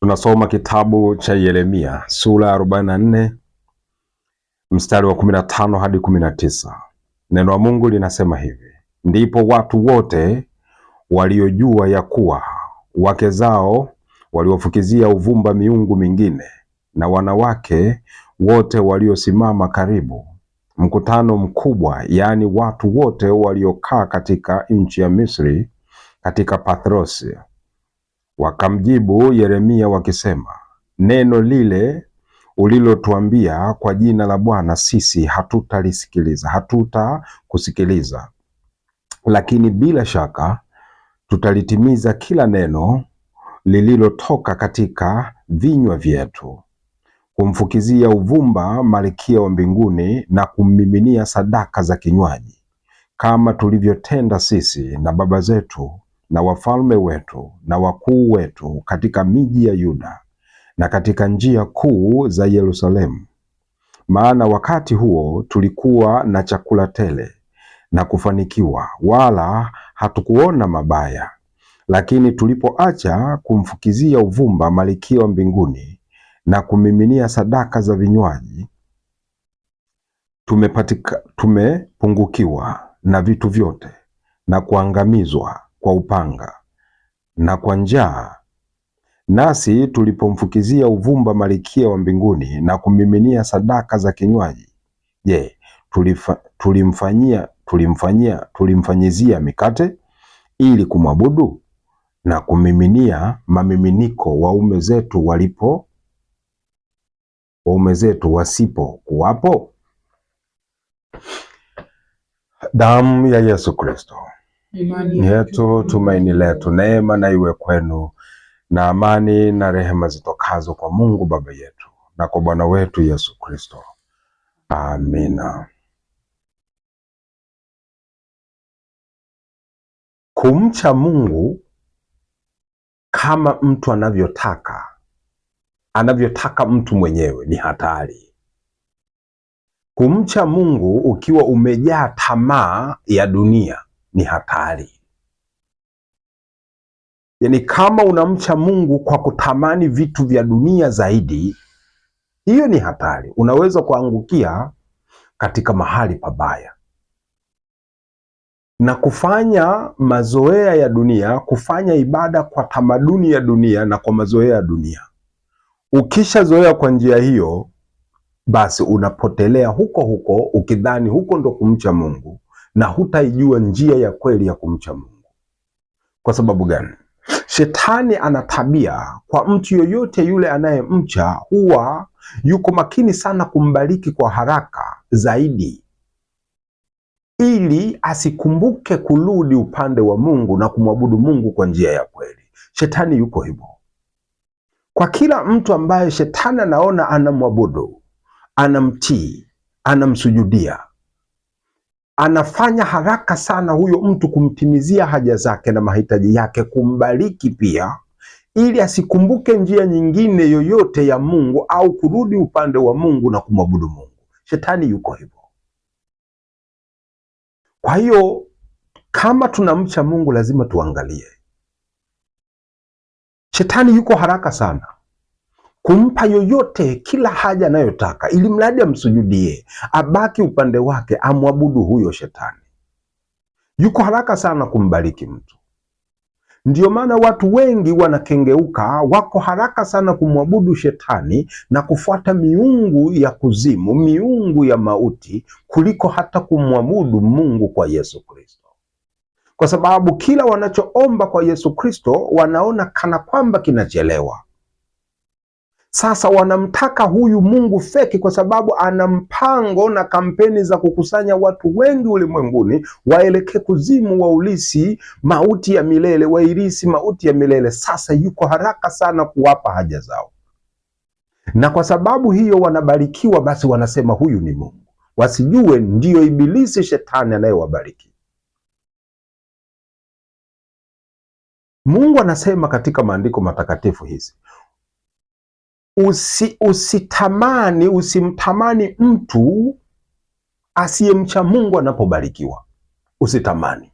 Tunasoma kitabu cha Yeremia sura ya 44 mstari wa 15 hadi 19. Neno la Mungu linasema hivi: ndipo watu wote waliojua ya kuwa wake zao waliofukizia uvumba miungu mingine, na wanawake wote waliosimama karibu, mkutano mkubwa, yaani watu wote waliokaa katika nchi ya Misri, katika Pathrosi, wakamjibu Yeremia wakisema, neno lile ulilotuambia kwa jina la Bwana sisi hatutakusikiliza, lakini bila shaka tutalitimiza kila neno lililotoka katika vinywa vyetu, kumfukizia uvumba Malkia wa mbinguni na kummiminia sadaka za kinywaji, kama tulivyotenda sisi na baba zetu na wafalme wetu na wakuu wetu katika miji ya Yuda na katika njia kuu za Yerusalemu. Maana wakati huo tulikuwa na chakula tele na kufanikiwa, wala hatukuona mabaya. Lakini tulipoacha kumfukizia uvumba Malkia wa mbinguni na kumiminia sadaka za vinywaji, tumepungukiwa na vitu vyote na kuangamizwa kwa upanga na kwa njaa. Nasi tulipomfukizia uvumba Malkia wa mbinguni na kumiminia sadaka za kinywaji, je, tulimfanyizia mikate ili kumwabudu na kumiminia mamiminiko waume zetu wasipo kuwapo? Damu ya Yesu Kristo yetu, tumaini letu. Neema na iwe kwenu na amani na rehema zitokazo kwa Mungu Baba yetu na kwa Bwana wetu Yesu Kristo. Amina. Kumcha Mungu kama mtu anavyotaka mtu mwenyewe ni hatari. Kumcha Mungu ukiwa umejaa tamaa ya dunia ni hatari. Yaani, kama unamcha Mungu kwa kutamani vitu vya dunia zaidi, hiyo ni hatari. Unaweza kuangukia katika mahali pabaya na kufanya mazoea ya dunia, kufanya ibada kwa tamaduni ya dunia na kwa mazoea ya dunia. Ukishazoea kwa njia hiyo, basi unapotelea huko huko ukidhani huko ndo kumcha Mungu, na hutaijua njia ya kweli ya kumcha Mungu. Kwa sababu gani? Shetani ana tabia kwa mtu yoyote yule anayemcha, huwa yuko makini sana kumbariki kwa haraka zaidi, ili asikumbuke kurudi upande wa Mungu na kumwabudu Mungu kwa njia ya kweli. Shetani yuko hivyo kwa kila mtu ambaye shetani anaona anamwabudu, anamtii, anamsujudia, anafanya haraka sana huyo mtu kumtimizia haja zake na mahitaji yake, kumbariki pia, ili asikumbuke njia nyingine yoyote ya Mungu au kurudi upande wa Mungu na kumwabudu Mungu. Shetani yuko hivyo. Kwa hiyo kama tunamcha Mungu lazima tuangalie. Shetani yuko haraka sana kumpa yoyote kila haja anayotaka, ili mradi amsujudie, abaki upande wake, amwabudu huyo shetani. Yuko haraka sana kumbariki mtu. Ndio maana watu wengi wanakengeuka, wako haraka sana kumwabudu shetani na kufuata miungu ya kuzimu, miungu ya mauti, kuliko hata kumwabudu Mungu kwa Yesu Kristo. Kwa sababu kila wanachoomba kwa Yesu Kristo wanaona kana kwamba kinachelewa. Sasa wanamtaka huyu Mungu feki, kwa sababu ana mpango na kampeni za kukusanya watu wengi ulimwenguni waelekee kuzimu, waulisi mauti ya milele, wairisi mauti ya milele. Sasa yuko haraka sana kuwapa haja zao, na kwa sababu hiyo wanabarikiwa, basi wanasema huyu ni Mungu. Wasijue ndiyo ibilisi, shetani anayewabariki. Mungu anasema katika maandiko matakatifu hizi, usimtamani mtu asiyemcha Mungu anapobarikiwa. Usitamani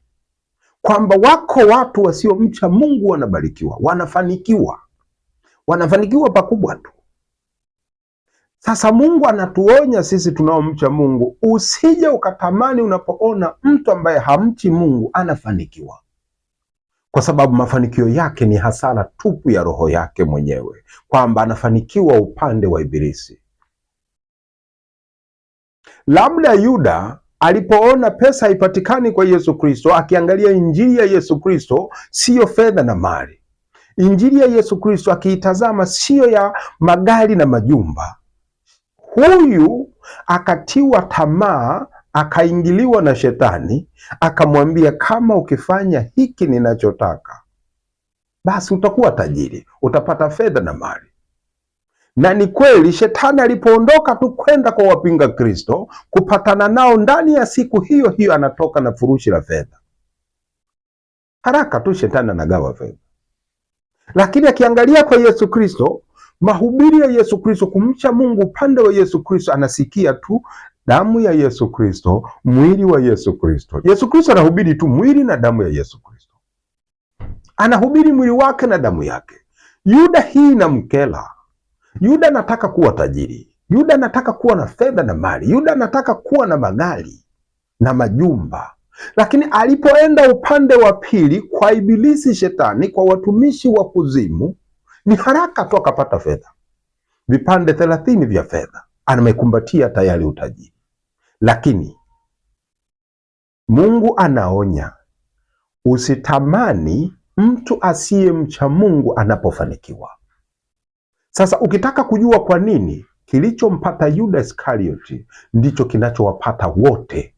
kwamba wako watu wasiomcha Mungu wanabarikiwa, wanafanikiwa, wanafanikiwa pakubwa tu. Sasa Mungu anatuonya sisi tunaomcha Mungu, usije ukatamani unapoona mtu ambaye hamchi Mungu anafanikiwa, kwa sababu mafanikio yake ni hasara tupu ya roho yake mwenyewe, kwamba anafanikiwa upande wa Ibilisi. Labda Yuda alipoona pesa haipatikani kwa Yesu Kristo, akiangalia injili ya Yesu Kristo siyo fedha na mali, injili ya Yesu Kristo akiitazama siyo ya magari na majumba, huyu akatiwa tamaa, akaingiliwa na shetani, akamwambia kama ukifanya hiki ninachotaka, basi utakuwa tajiri, utapata fedha na mali. Na ni kweli, shetani alipoondoka tu kwenda kwa wapinga Kristo kupatana nao, ndani ya siku hiyo hiyo anatoka na furushi la fedha. Haraka tu shetani anagawa fedha. Lakini akiangalia kwa Yesu Kristo, mahubiri ya Yesu Kristo, kumcha Mungu upande wa Yesu Kristo, anasikia tu damu ya Yesu Kristo, mwili wa Yesu Kristo. Yesu Kristo anahubiri tu mwili na damu ya Yesu Kristo, anahubiri mwili wake na damu yake. Yuda hii inamkela. Yuda anataka kuwa tajiri, Yuda anataka kuwa na fedha na mali, Yuda anataka kuwa na magari na majumba. Lakini alipoenda upande wa pili kwa Ibilisi, shetani, kwa watumishi wa kuzimu, ni haraka tu akapata fedha, vipande 30 vya fedha, amekumbatia tayari utajiri. Lakini Mungu anaonya, usitamani mtu asiyemcha Mungu anapofanikiwa. Sasa ukitaka kujua kwa nini kilichompata Yuda Iskarioti ndicho kinachowapata wote,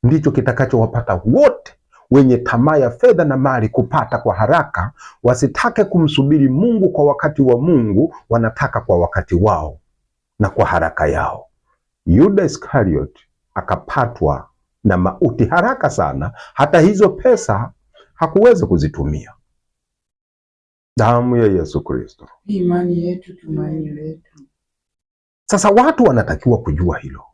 ndicho kitakachowapata wote wenye tamaa ya fedha na mali kupata kwa haraka, wasitake kumsubiri Mungu kwa wakati wa Mungu, wanataka kwa wakati wao na kwa haraka yao. Yuda Iskarioti akapatwa na mauti haraka sana, hata hizo pesa hakuweza kuzitumia. Damu ya Yesu Kristo, imani yetu, tumaini letu. Sasa watu wanatakiwa kujua hilo.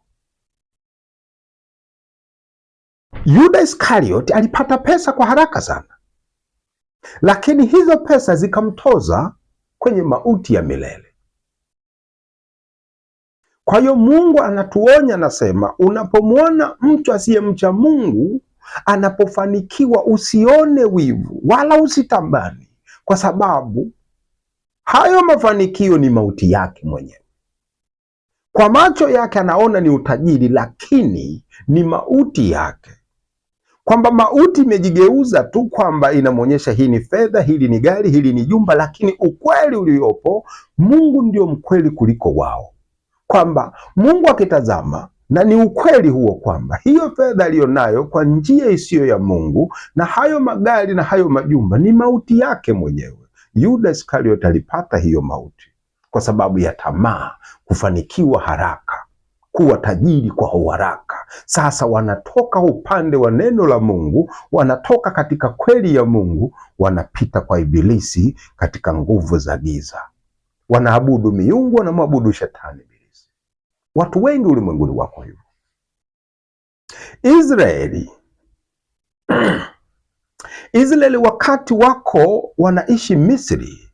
Yuda Iskarioti alipata pesa kwa haraka sana, lakini hizo pesa zikamtoza kwenye mauti ya milele. Kwa hiyo Mungu anatuonya, anasema unapomwona mtu asiyemcha Mungu anapofanikiwa, usione wivu wala usitamani, kwa sababu hayo mafanikio ni mauti yake mwenyewe. Kwa macho yake anaona ni utajiri, lakini ni mauti yake. Kwamba mauti imejigeuza tu kwamba inamwonyesha hii ni fedha, hili ni gari, hili ni jumba, lakini ukweli uliopo, Mungu ndio mkweli kuliko wao. Kwamba Mungu akitazama, na ni ukweli huo, kwamba hiyo fedha aliyonayo kwa njia isiyo ya Mungu na hayo magari na hayo majumba ni mauti yake mwenyewe. Yuda Iskarioti alipata hiyo mauti kwa sababu ya tamaa, kufanikiwa haraka, kuwa tajiri kwa haraka. Sasa wanatoka upande wa neno la Mungu, wanatoka katika kweli ya Mungu, wanapita kwa Ibilisi katika nguvu za giza, wanaabudu miungu, wanamwabudu shetani Ibilisi. Watu wengi ulimwenguni wako hivyo. Israeli wakati wako wanaishi Misri,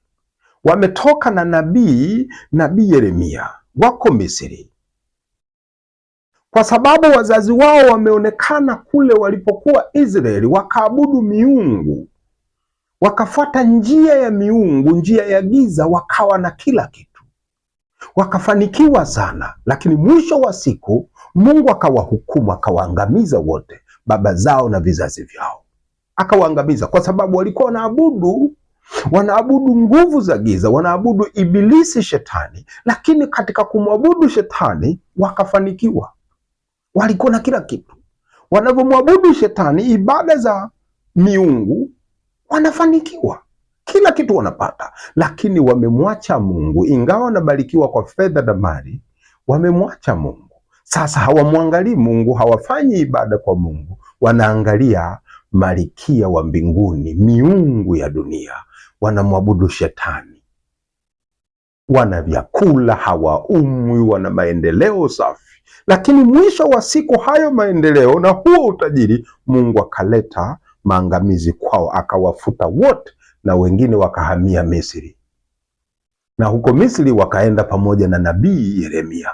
wametoka na nabii Yeremia, wako Misri kwa sababu wazazi wao wameonekana kule walipokuwa Israeli, wakaabudu miungu, wakafuata njia ya miungu, njia ya giza, wakawa na kila kitu, wakafanikiwa sana. Lakini mwisho wa siku Mungu akawahukumu, akawaangamiza wote, baba zao na vizazi vyao, akawaangamiza kwa sababu walikuwa wanaabudu nguvu za giza, wanaabudu Ibilisi, shetani. Lakini katika kumwabudu shetani wakafanikiwa, walikuwa na kila kitu. Wanavyomwabudu shetani, ibada za miungu, wanafanikiwa, kila kitu wanapata. Lakini wamemwacha Mungu, ingawa wanabarikiwa kwa fedha na mali, wamemwacha Mungu. Sasa hawamwangalii Mungu, hawafanyi ibada kwa Mungu, wanaangalia malkia wa mbinguni, miungu ya dunia, wanamwabudu shetani. Wana vyakula, hawaumwi, wana maendeleo safi. Lakini mwisho wa siku hayo maendeleo na huo utajiri, Mungu akaleta maangamizi kwao, akawafuta wote, na wengine wakahamia Misri. na huko Misri wakaenda pamoja na nabii Yeremia.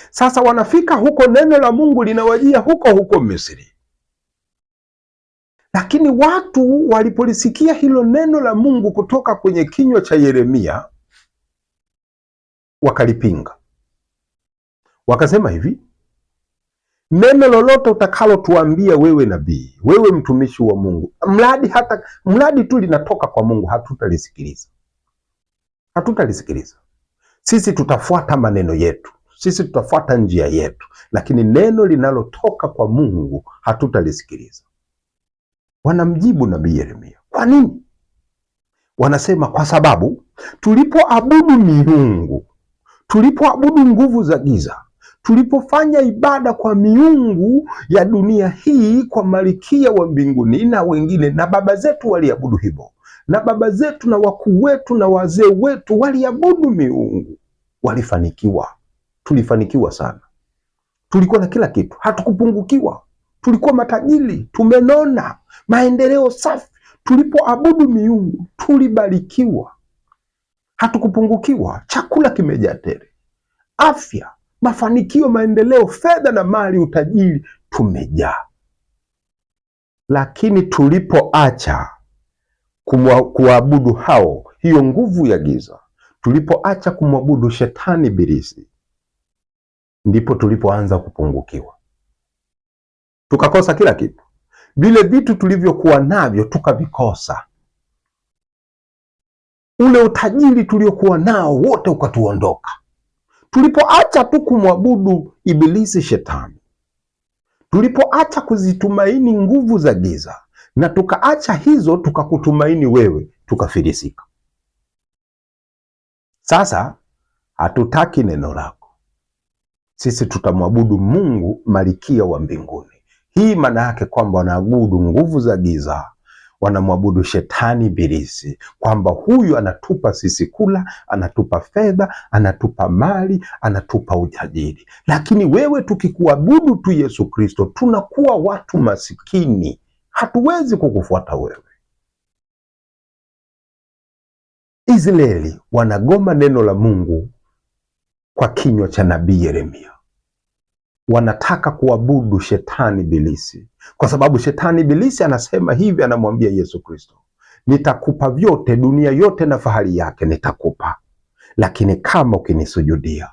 Sasa wanafika huko, neno la Mungu linawajia huko Misri. Lakini watu walipolisikia hilo neno la Mungu kutoka kwenye kinywa cha Yeremia, wakalipinga. Wakasema hivi, neno lolote utakalotuambia wewe nabii, wewe mtumishi wa Mungu, mradi tu linatoka kwa Mungu, hatutalisikiliza. Sisi tutafuata maneno yetu, sisi tutafuata njia yetu, lakini neno linalotoka kwa Mungu hatutalisikiliza. Wanamjibu nabii Yeremia. Kwa nini? Wanasema kwa sababu tulipoabudu miungu, tulipoabudu nguvu za giza, tulipofanya ibada kwa miungu ya dunia hii, kwa malkia wa mbinguni na wengine, na baba zetu waliabudu hivyo, na baba zetu na wakuu wetu na wazee wetu waliabudu miungu, walifanikiwa. Tulifanikiwa sana, tulikuwa na kila kitu, hatukupungukiwa, tulikuwa matajiri, tumenona, maendeleo safi. Tulipoabudu miungu tulibarikiwa, hatukupungukiwa, chakula kimejaa tele, afya, mafanikio, maendeleo, fedha na mali, utajiri, tumejaa. Lakini tulipoacha kuabudu hiyo nguvu ya giza, tulipoacha kumwabudu shetani ibilisi, ndipo tulipoanza kupungukiwa, tukakosa kila kitu. Vile vitu tulivyokuwa navyo tukavikosa, ule utajiri tuliokuwa nao wote ukatuondoka. Tulipoacha tu kumwabudu ibilisi shetani, tulipoacha kuzitumaini nguvu za giza, na tukaacha hizo tukakutumaini wewe, tukafilisika. Sasa hatutaki neno lako, sisi tutamwabudu Mungu malkia wa mbinguni. Hii maana yake kwamba wanaabudu nguvu za giza, wanamwabudu shetani ibilisi, kwamba huyu anatupa sisi kula, anatupa fedha, anatupa mali, anatupa utajiri. Lakini wewe, tukikuabudu tu Yesu Kristo, tunakuwa watu masikini, hatuwezi kukufuata wewe. Israeli wanagoma neno la Mungu kwa kinywa cha nabii Yeremia. Wanataka kuabudu shetani ibilisi, kwa sababu shetani ibilisi anasema hivi, anamwambia Yesu Kristo, nitakupa vyote, dunia yote na fahari yake nitakupa, lakini kama ukinisujudia.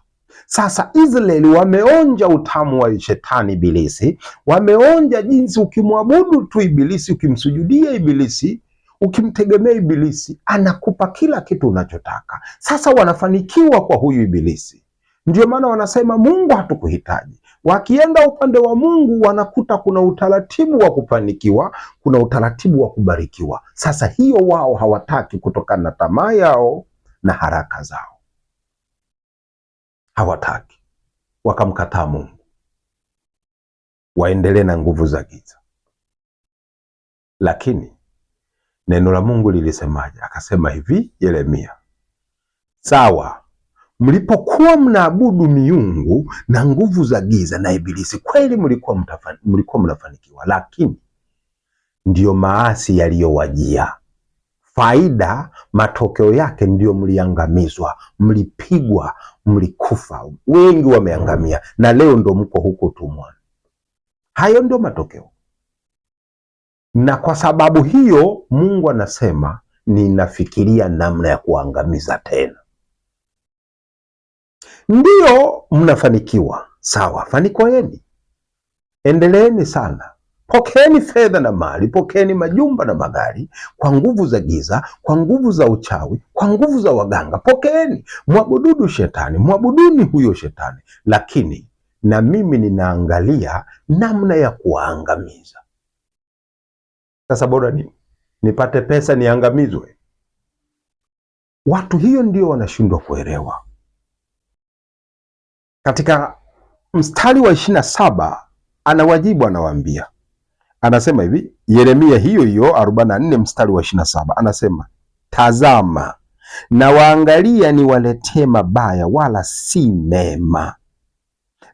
Sasa Israeli wameonja utamu wa shetani ibilisi, wameonja jinsi ukimwabudu tu ibilisi, ukimsujudia ibilisi, ukimtegemea ibilisi, anakupa kila kitu unachotaka. Sasa wanafanikiwa kwa huyu ibilisi. Ndio maana wanasema Mungu hatukuhitaji. Wakienda upande wa Mungu wanakuta kuna utaratibu wa kufanikiwa, kuna utaratibu wa kubarikiwa. Sasa hiyo wao hawataki, kutokana na tamaa yao na haraka zao, hawataki, wakamkataa Mungu, waendelee na nguvu za giza. Lakini neno la Mungu lilisemaje? Akasema hivi Yeremia, sawa, mlipokuwa mnaabudu miungu na nguvu za giza na ibilisi, kweli mlikuwa mnafanikiwa, lakini ndiyo maasi yaliyowajia. Faida, matokeo yake ndiyo mliangamizwa, mlipigwa, mlikufa, wengi wameangamia, na leo ndo mko huko utumwani. Hayo ndio matokeo. Na kwa sababu hiyo Mungu anasema ninafikiria namna ya kuangamiza tena. Ndiyo mnafanikiwa, sawa, fanikweni, endeleeni sana, pokeeni fedha na mali, pokeeni majumba na magari, kwa nguvu za giza, kwa nguvu za uchawi, kwa nguvu za waganga, pokeeni, mwabudu shetani, mwabuduni huyo shetani, lakini na mimi ninaangalia namna ya kuwaangamiza. Sasa bora nipate pesa niangamizwe? Watu hiyo ndio wanashindwa kuelewa. Katika mstari wa 27 anawajibu, anawaambia, anasema hivi, Yeremia hiyo 44 mstari wa 27 anasema, tazama na waangalia niwaletee mabaya wala si mema,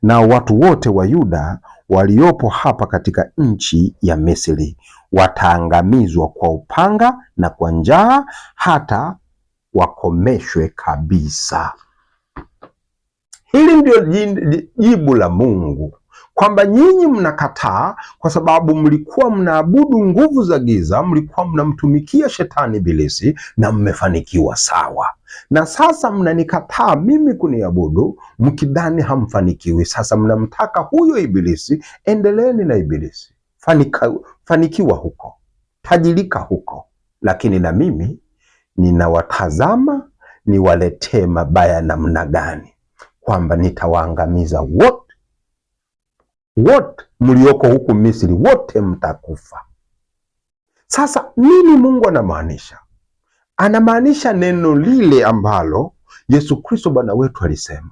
na watu wote wa Yuda waliopo hapa katika nchi ya Misri wataangamizwa kwa upanga na kwa njaa, hata wakomeshwe kabisa. Hili ndio jibu la Mungu, kwamba nyinyi mnakataa kwa sababu mlikuwa mnaabudu nguvu za giza, mlikuwa mnamtumikia shetani ibilisi na mmefanikiwa, sawa. Na sasa mnanikataa mimi kuniabudu mkidhani hamfanikiwi. Sasa mnamtaka huyo ibilisi. Endeleeni na ibilisi, fanikiwa huko, tajirika huko, lakini na mimi ninawatazama niwaletee mabaya namna gani, kwamba nitawaangamiza wote mlioko huku Misri, wote mtakufa. Sasa nini Mungu anamaanisha? Anamaanisha neno lile ambalo Yesu Kristo Bwana wetu alisema,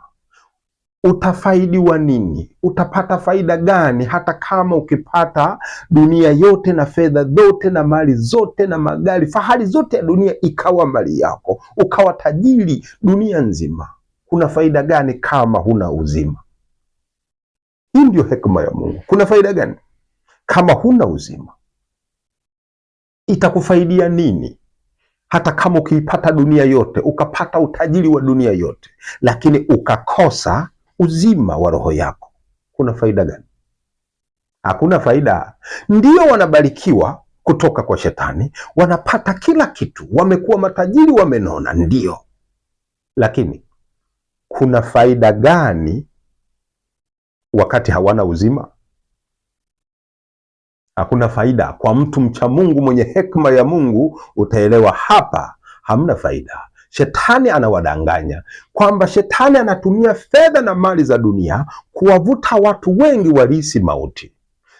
utafaidiwa nini? Utapata faida gani hata kama ukipata dunia yote na fedha zote na mali zote na magari, fahari zote ya dunia ikawa mali yako, ukawa tajiri dunia nzima? Kuna faida gani kama huna uzima? Hii ndio hekima ya Mungu. Kuna faida gani kama huna uzima? Itakufaidia nini hata kama ukiipata dunia yote, ukapata utajiri wa dunia yote, lakini ukakosa uzima wa roho yako? Kuna faida gani? Hakuna faida. Ndio wanabarikiwa kutoka kwa shetani, wanapata kila kitu, wamekuwa matajiri, wamenona, ndio, lakini kuna faida gani wakati hawana uzima? Hakuna faida. Kwa mtu mcha Mungu mwenye hekima ya Mungu utaelewa hapa hamna faida. Shetani anawadanganya kwamba shetani anatumia fedha na mali za dunia kuwavuta watu wengi warisi mauti.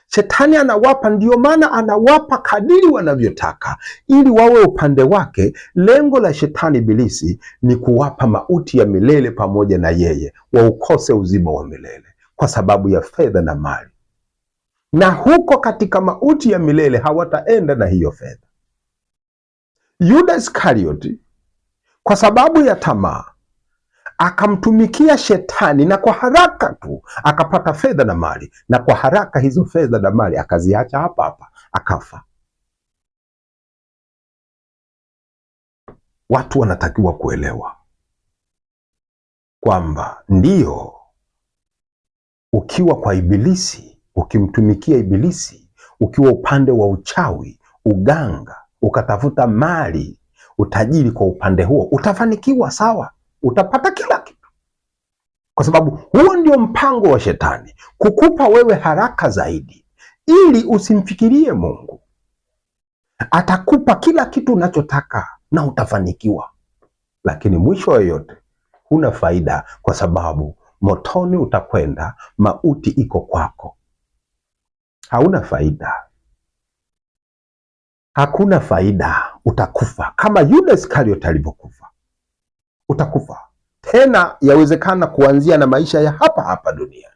Shetani anawapa, ndio maana anawapa kadiri wanavyotaka ili wawe upande wake. Lengo la shetani ibilisi ni kuwapa mauti ya milele pamoja na yeye, waukose uzima wa milele kwa sababu ya fedha na mali. Na huko katika mauti ya milele hawataenda na hiyo fedha. Yuda Iskarioti kwa sababu ya tamaa akamtumikia shetani, na kwa haraka tu akapata fedha na mali, na kwa haraka hizo fedha na mali akaziacha hapa hapa, akafa. Watu wanatakiwa kuelewa kwamba ndio, ukiwa kwa ibilisi, ukimtumikia ibilisi, ukiwa upande wa uchawi, uganga, ukatafuta mali, utajiri kwa upande huo, utafanikiwa, sawa, utapata kila kitu, kwa sababu huo ndio mpango wa shetani, kukupa wewe haraka zaidi ili usimfikirie Mungu. Atakupa kila kitu unachotaka na utafanikiwa, lakini mwisho wa yote huna faida, kwa sababu motoni utakwenda, mauti iko kwako. Hauna faida, hakuna faida, utakufa kama Yuda Iskarioti alivyokufa. Utakufa tena, yawezekana kuanzia na maisha ya hapa hapa duniani,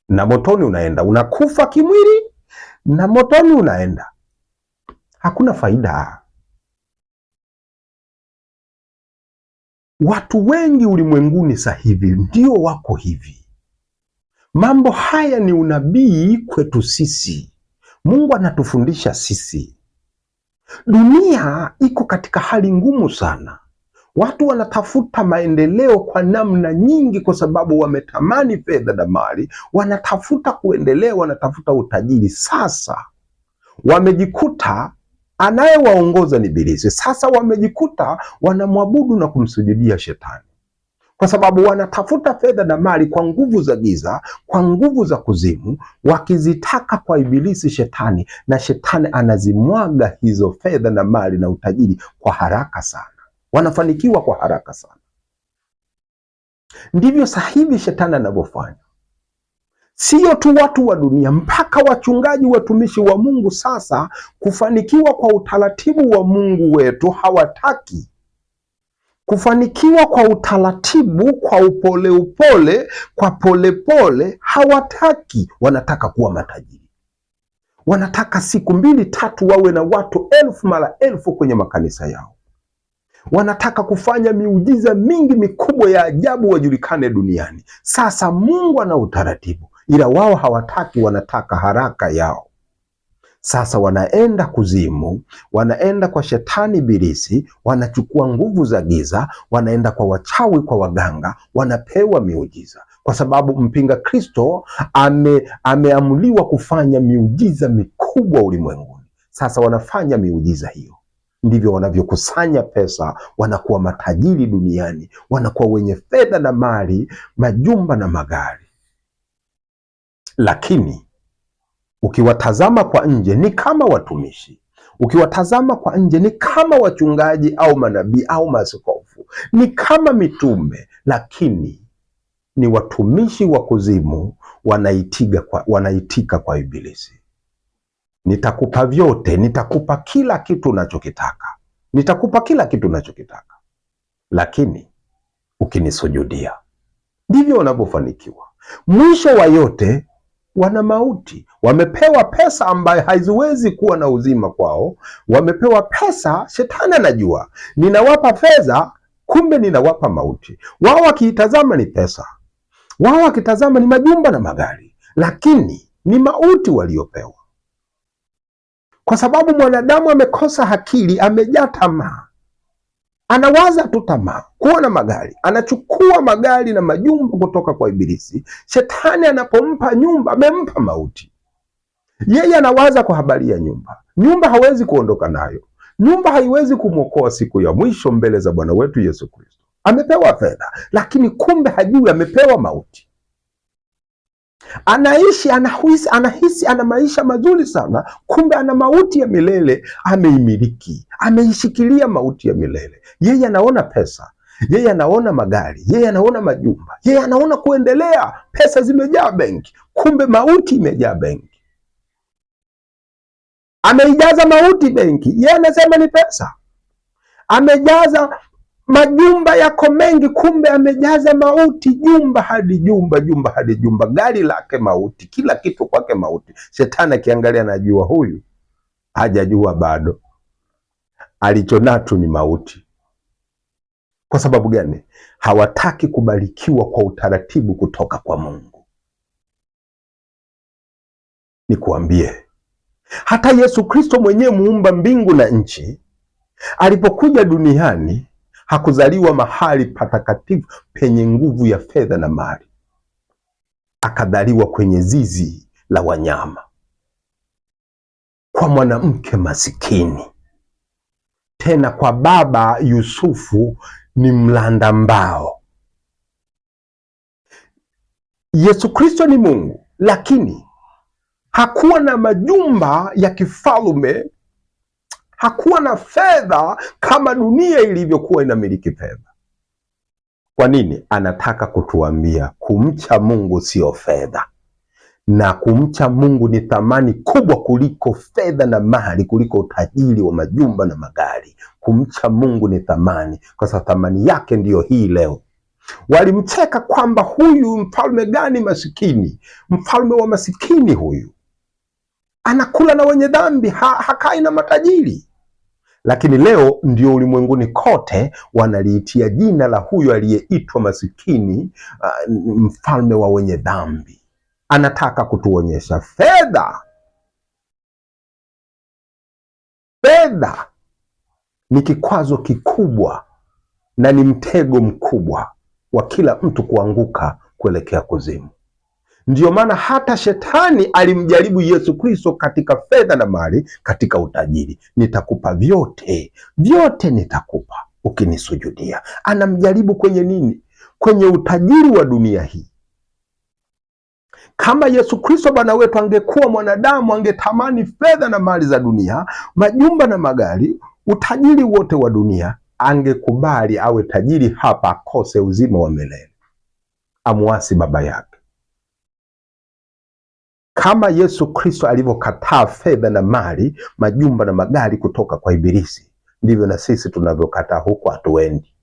na motoni unaenda, unakufa kimwili na motoni unaenda. Hakuna faida. Watu wengi ulimwenguni sasa hivi ndio wako hivi. Mambo haya ni unabii kwetu sisi. Mungu anatufundisha sisi. Dunia iko katika hali ngumu sana. Watu wanatafuta maendeleo kwa namna nyingi kwa sababu wametamani fedha na mali, wanatafuta kuendelea, wanatafuta utajiri. Sasa wamejikuta anayewaongoza ni ibilisi. Sasa wamejikuta wanamwabudu na kumsujudia shetani, kwa sababu wanatafuta fedha na mali kwa nguvu za giza, kwa nguvu za kuzimu, wakizitaka kwa ibilisi shetani, na shetani anazimwaga hizo fedha na mali na utajiri kwa haraka sana. Wanafanikiwa kwa haraka sana. Ndivyo sasa hivi shetani anavyofanya. Sio tu watu wa dunia, mpaka wachungaji, watumishi wa Mungu sasa kufanikiwa kwa utaratibu wa Mungu wetu hawataki. Kufanikiwa kwa utaratibu, kwa upole, kwa polepole hawataki. Wanataka kuwa matajiri. Wanataka siku 2-3 wawe na watu 1000 mara 1000 kwenye makanisa yao. Wanataka kufanya miujiza mingi mikubwa ya ajabu, wajulikane duniani. Sasa Mungu ana utaratibu, ila wao hawataki, wanataka haraka yao. Sasa wanaenda kuzimu, wanaenda kwa shetani ibilisi, wanachukua nguvu za giza, wanaenda kwa wachawi, kwa waganga, wanapewa miujiza, kwa sababu mpinga Kristo ameamuliwa kufanya miujiza mikubwa ulimwenguni. Sasa wanafanya miujiza hiyo, ndivyo wanavyokusanya pesa, wanakuwa matajiri duniani, wanakuwa wenye fedha na mali, majumba na magari. Lakini ukiwatazama kwa nje ni kama watumishi, ukiwatazama kwa nje ni kama wachungaji au manabii au maaskofu, ni kama mitume, lakini ni watumishi wa kuzimu, wanaitika kwa ibilisi. Nitakupa vyote, nitakupa kila kitu unachokitaka, nitakupa kila kitu unachokitaka, lakini ukinisujudia. Ndivyo wanavyofanikiwa. Mwisho wa yote wana mauti. Wamepewa pesa ambayo haiziwezi kuwa na uzima kwao. Wamepewa pesa, shetani anajua ninawapa fedha, kumbe ninawapa mauti. Wao wakiitazama ni pesa, wao wakitazama ni majumba na magari, lakini ni mauti waliopewa, kwa sababu mwanadamu amekosa akili, amejaa tamaa. Anawaza tu tamaa, kuona magari, anachukua magari na majumba kutoka kwa ibilisi. Shetani anapompa nyumba, amempa mauti. Yeye anawaza kwa habari ya nyumba. Nyumba hawezi kuondoka nayo, nyumba haiwezi kumwokoa siku ya mwisho mbele za Bwana wetu Yesu Kristo. Amepewa fedha, lakini kumbe hajui amepewa mauti. Anaishi, anahisi ana maisha mazuri sana, kumbe ana mauti ya milele. Ameimiliki, ameishikilia mauti ya milele. Yeye anaona pesa, yeye anaona magari, yeye anaona majumba, yeye anaona kuendelea, pesa zimejaa benki, kumbe mauti imejaa benki. Ameijaza mauti benki, yeye anasema ni pesa. Amejaza majumba yako mengi, kumbe amejaza mauti, jumba hadi jumba, jumba hadi jumba, gari lake mauti, kila kitu kwake mauti. Shetani akiangalia anajua huyu hajajua bado, alichonacho ni mauti. Kwa sababu gani? Hawataki kubarikiwa kwa utaratibu kutoka kwa Mungu. Nikuambie, hata Yesu Kristo mwenyewe muumba mbingu na nchi, alipokuja duniani hakuzaliwa mahali patakatifu penye nguvu ya fedha na mali. Akadhaliwa kwenye zizi la wanyama, kwa mwanamke masikini, tena kwa baba Yusufu ni mlanda mbao. Yesu Kristo ni Mungu, lakini hakuwa na majumba ya kifalme, hakuwa na fedha kama dunia ilivyokuwa inamiliki fedha. Kwa nini? Anataka kutuambia kumcha Mungu sio fedha, na kumcha Mungu ni thamani kubwa kuliko fedha na mali, kuliko utajiri wa majumba na magari. Kumcha Mungu ni thamani, kwa sababu thamani yake ndiyo hii leo. Walimcheka kwamba huyu mfalme gani masikini, mfalme wa masikini huyu, anakula na wenye dhambi, hakai na matajiri. Lakini leo ndio ulimwenguni kote wanaliitia jina la huyu aliyeitwa masikini, mfalme wa wenye dhambi. Anataka kutuonyesha fedha ni kikwazo kikubwa na ni mtego mkubwa wa kila mtu kuanguka kuelekea kuzimu. Ndiyo maana hata shetani alimjaribu Yesu Kristo katika fedha na mali, katika utajiri. Nitakupa vyote, vyote nitakupa ukinisujudia. Anamjaribu kwenye nini? Kwenye utajiri wa dunia hii. Kama Yesu Kristo Bwana wetu angekuwa mwanadamu, angetamani fedha na mali za dunia, majumba na magari, utajiri wote wa dunia, angekubali awe tajiri hapa, akose uzima wa milele, amuasi baba yake. Kama Yesu Kristo alivyokataa fedha na mali, majumba na magari kutoka kwa ibilisi, ndivyo na sisi tunavyokataa huko hatuendi.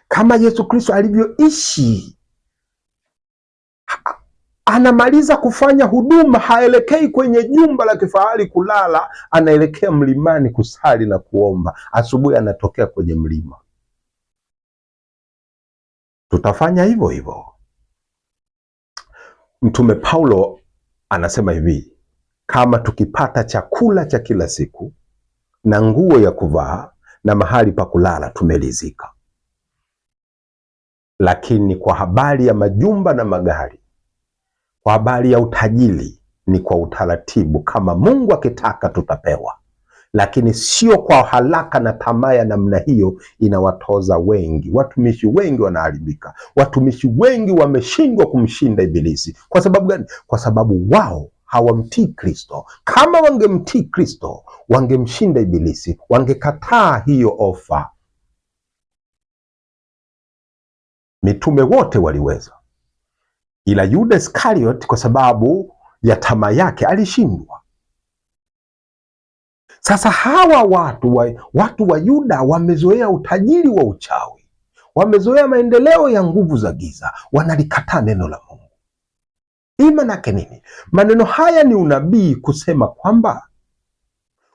Kama Yesu Kristo alivyoishi, anamaliza kufanya huduma, haelekei kwenye jumba la kifahari kulala, anaelekea mlimani kusali na kuomba. Asubuhi anatokea kwenye mlima. Tutafanya hivyo hivyo. Mtume Paulo anasema hivi kama tukipata chakula cha kila siku na nguo ya kuvaa na mahali pa kulala tumelizika. Lakini kwa habari ya majumba na magari, kwa habari ya utajiri, ni kwa utaratibu. Kama Mungu akitaka tutapewa, lakini sio kwa haraka na tamaa ya namna hiyo. Inawatoza wengi, watumishi wengi wanaharibika, watumishi wengi wameshindwa kumshinda Ibilisi. Kwa sababu gani? Kwa sababu wao hawamtii Kristo. Kama wangemtii Kristo, wangemshinda Ibilisi, wangekataa hiyo ofa. Mitume wote waliweza, ila Yuda Iskariot kwa sababu ya tamaa yake alishindwa. Sasa hawa watu wa Yuda wamezoea utajiri wa uchawi, wamezoea maendeleo ya nguvu za giza, wanalikataa neno la Mungu. Hii manake nini? Maneno haya ni unabii kusema kwamba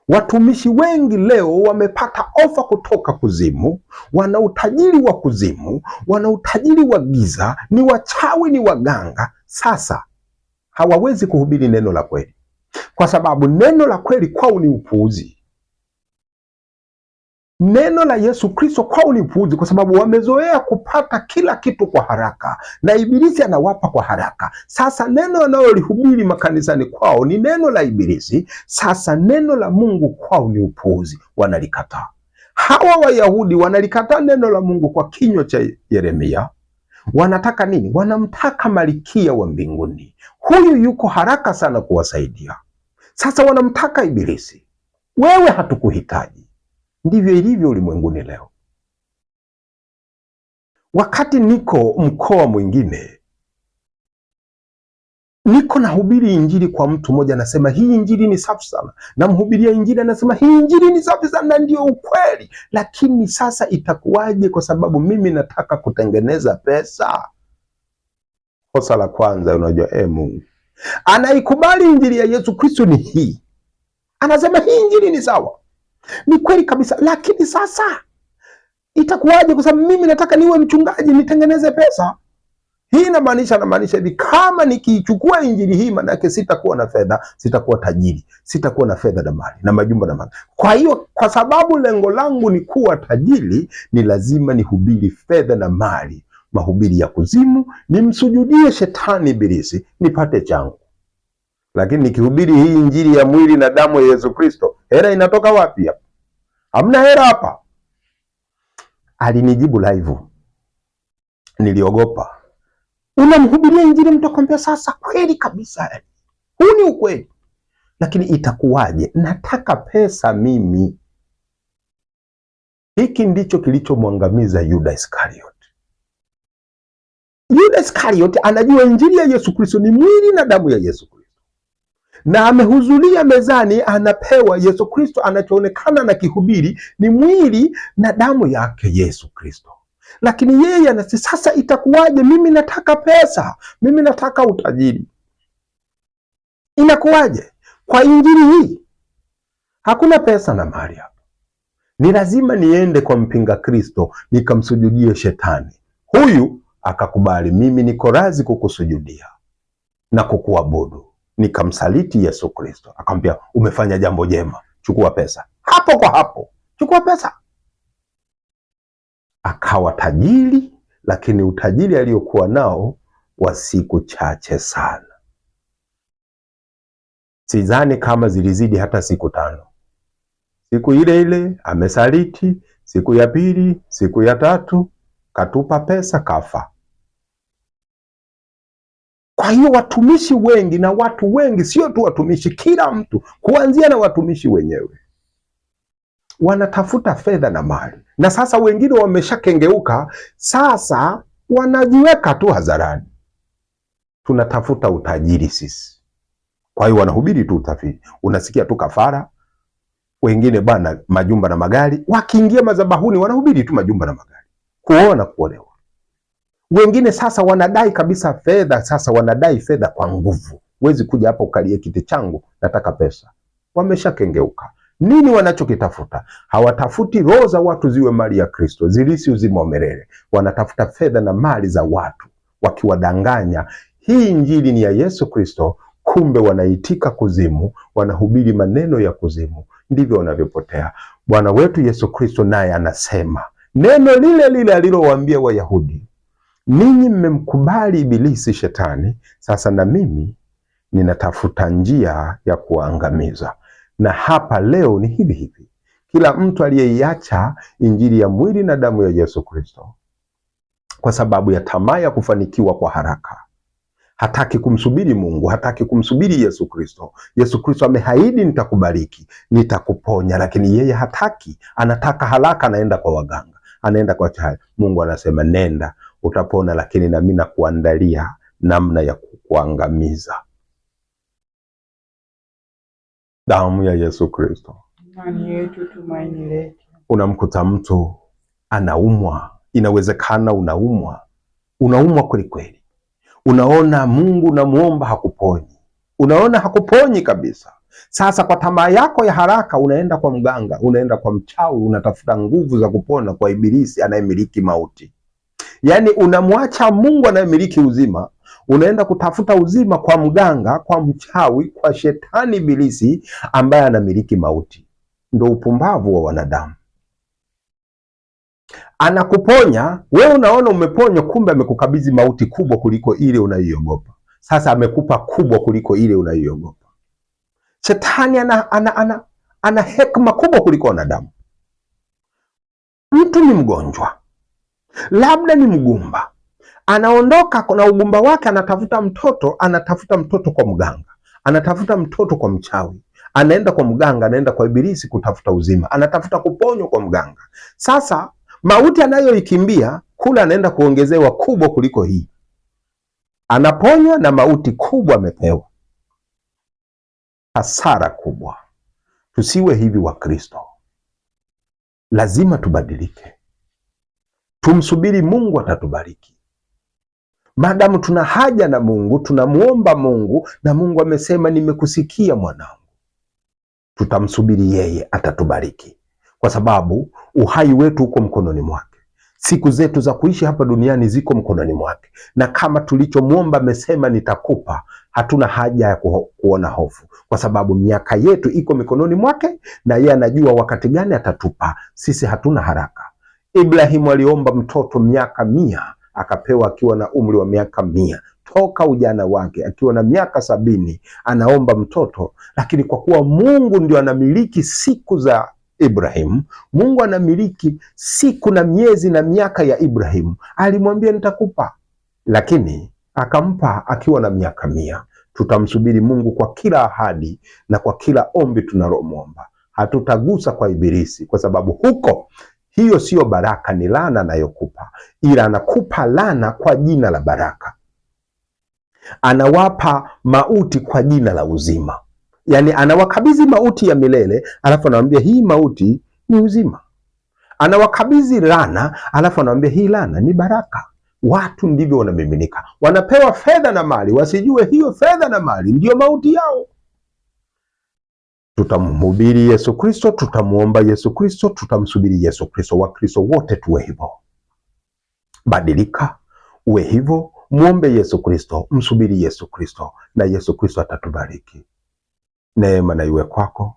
watumishi wengi leo wamepata ofa kutoka kuzimu, wana utajiri wa kuzimu, wana utajiri wa giza, ni wachawi, ni waganga. Sasa hawawezi kuhubiri neno la kweli, kwa sababu neno la kweli kwao ni upuuzi. Neno la Yesu Kristo kwao ni upuuzi, kwa sababu wamezoea kupata kila kitu kwa haraka, na Ibilisi anawapa kwa haraka. Sasa neno wanalolihubiri makanisani kwao ni neno la Ibilisi. Sasa neno la Mungu kwao ni upuuzi, wanalikataa. Hawa Wayahudi wanalikataa neno la Mungu kwa kinywa cha Yeremia. Wanataka nini? Wanamtaka Malkia wa mbinguni. Huyu yuko haraka sana kuwasaidia. Sasa wanamtaka Ibilisi. Wewe hatukuhitaji. Ndivyo ilivyo ulimwenguni leo. Wakati niko mkoa mwingine, niko nahubiri injili kwa mtu mmoja, anasema hii injili ni safi sana. Namhubiria injili, anasema hii injili ni safi sana, ndio ukweli. Lakini sasa itakuwaje? Kwa sababu mimi nataka kutengeneza pesa. Kosa la kwanza, unajua, Mungu anaikubali injili ya Yesu Kristo ni hii, anasema hii injili ni sawa, ni kweli kabisa, lakini sasa itakuwaje? Kwa sababu mimi nataka niwe mchungaji, nitengeneze pesa. Hii inamaanisha hivi, kama nikichukua injili hii, maana yake sitakuwa na fedha, sitakuwa tajiri, sitakuwa na fedha na mali na majumba na mali. Kwa hiyo, kwa sababu lengo langu ni kuwa tajiri, ni lazima nihubiri fedha na mali, mahubiri ya kuzimu, nimsujudie shetani Ibilisi, nipate changu. Lakini nikihubiri hii injili ya mwili na damu ya Yesu Kristo, hela inatoka wapi hapa? Hamna hela hapa. Alinijibu live. Niliogopa. Unamhubiria injili mtu akwambia sasa kweli kabisa, huu ni ukweli, lakini itakuwaje? Nataka pesa mimi. Hiki ndicho kilichomwangamiza Yuda Iskariot. Yuda Iskariot anajua injili ya Yesu Kristo ni mwili na damu ya Yesu Kristo, na amehudhuria mezani, anapewa Yesu Kristo. Anachoonekana na kihubiri ni mwili na damu yake Yesu Kristo. Lakini yeye anasema sasa itakuwaje? Mimi nataka pesa, mimi nataka utajiri. Inakuwaje? Kwa injili hii hakuna pesa na mali hapa. Ni lazima niende kwa mpinga Kristo nikamsujudie shetani. Huyu akakubali, mimi niko radhi kukusujudia na kukuabudu. Nikamsaliti Yesu Kristo, akamwambia umefanya jambo jema, chukua pesa. Hapo kwa hapo chukua pesa. Akawa tajiri, lakini utajiri aliokuwa nao wa siku chache sana. Sidhani kama zilizidi hata siku 5. Siku ile ile amesaliti, siku ya pili, siku ya 3 katupa pesa, kafa. Kwa hiyo watumishi wengi na watu wengi, sio tu watumishi, kila mtu, kuanzia na watumishi wenyewe, wanatafuta fedha na mali. Na sasa wengine wameshakengeuka, sasa wanajiweka tu hadharani, tunatafuta utajiri sisi. Kwa hiyo wanahubiri tu utafiti, unasikia tu kafara. Wengine bana majumba na magari, wakiingia madhabahuni wanahubiri tu majumba na magari, kuona kuolewa. Wengine sasa wanadai kabisa fedha, sasa wanadai fedha kwa nguvu. Huwezi kuja hapa ukalie kiti changu, nataka pesa. Wameshakengeuka. Nini wanachokitafuta? Hawatafuti roho za watu ziwe mali ya Kristo, zilisi uzima wa milele. Wanatafuta fedha na mali za watu, wakiwadanganya hii injili ni ya Yesu Kristo, kumbe wanaitika kuzimu, wanahubiri maneno ya kuzimu, ndivyo wanavyopotea. Bwana wetu Yesu Kristo naye anasema neno lile lile alilowaambia Wayahudi, ninyi mmemkubali Ibilisi Shetani, sasa na mimi ninatafuta njia ya kuangamiza. Na hapa leo ni hivi hivi, kila mtu aliyeiacha injili ya mwili na damu ya Yesu Kristo kwa sababu ya tamaa ya kufanikiwa kwa haraka, hataki kumsubiri Mungu, hataki kumsubiri Yesu Kristo. Yesu Kristo ameahidi nitakubariki, nitakuponya, lakini yeye hataki, anataka haraka, anaenda kwa waganga, anaenda kwa chai. Mungu anasema nenda, utapona, lakini na mimi nakuandalia namna ya kukuangamiza. Damu ya Yesu Kristo, imani yetu, tumaini letu. Unamkuta mtu anaumwa, inawezekana unaumwa kweli kweli, unaona Mungu unamuomba hakuponyi, unaona hakuponyi kabisa. Sasa kwa tamaa yako ya haraka unaenda kwa mganga, unaenda kwa mchawi, unatafuta nguvu za kupona kwa Ibilisi anayemiliki mauti. Yaani unamwacha Mungu anayemiliki uzima, unaenda kutafuta uzima kwa mganga, kwa mchawi, kwa shetani Ibilisi ambaye anamiliki mauti. Ndio upumbavu wa wanadamu. Anakuponya, wewe unaona umeponywa, kumbe amekukabidhi mauti kubwa kuliko ile unayoiogopa. Sasa amekupa kubwa kuliko ile unayoiogopa. Shetani ana hekima kubwa kuliko wanadamu. Mtu ni mgonjwa, labda ni mgumba, anaondoka na ugumba wake, anatafuta mtoto kwa mganga, anatafuta mtoto kwa mchawi, anaenda kwa mganga, anaenda kwa Ibilisi kutafuta uzima, anatafuta kuponywa kwa mganga. Sasa mauti anayoikimbia kule, anaenda kuongezewa kubwa kuliko hii, anaponywa na mauti kubwa amepewa. Hasara kubwa. Tusiwe hivi wa Kristo, lazima tubadilike, tumsubiri Mungu, atatubariki. Madamu tuna haja na Mungu, tunamuomba Mungu na Mungu amesema nimekusikia mwanangu, tutamsubiri yeye, atatubariki, kwa sababu uhai wetu uko mkononi mwake. Siku zetu za kuishi hapa duniani ziko mkononi mwake, na kama tulichomuomba amesema nitakupa, hatuna haja ya kuona hofu, kwa sababu miaka yetu iko mikononi mwake na yeye anajua wakati gani atatupa. Sisi hatuna haraka. Ibrahimu aliomba mtoto miaka 100, akapewa akiwa na umri wa miaka 100. Toka ujana wake akiwa na miaka 70 anaomba mtoto, lakini kwa kuwa Mungu ndio anamiliki siku za Ibrahimu, Mungu anamiliki siku na miezi na miaka ya Ibrahimu, alimwambia nitakupa, lakini akampa akiwa na miaka 100. Tutamsubiri Mungu kwa kila ahadi na kwa kila ombi tunalomwomba. Hatutagusa kwa Ibilisi, kwa sababu huko, hiyo sio baraka, ni laana anayokupa, ila anakupa laana kwa jina la baraka. Anawapa mauti kwa jina la uzima. Yaani anawakabidhi mauti ya milele, alafu anawaambia hii mauti ni uzima. Anawakabidhi laana, alafu anawaambia hii laana ni baraka. Watu ndivyo wanamiminika, wanapewa fedha na mali, wasijue hiyo fedha na mali ndio mauti yao. Tutamhubiri Yesu Kristo, tutamuomba Yesu Kristo, tutamsubiri Yesu Kristo. Wakristo wote tuwe hivyo. Badilika, uwe hivyo, muombe Yesu Kristo, msubiri Yesu Kristo, na Yesu Kristo atatubariki. Neema na iwe kwako,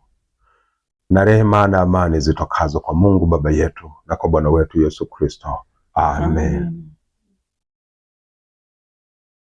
na rehema na amani zitokazo kwa Mungu Baba yetu na kwa Bwana wetu Yesu Kristo. Amen. Amen.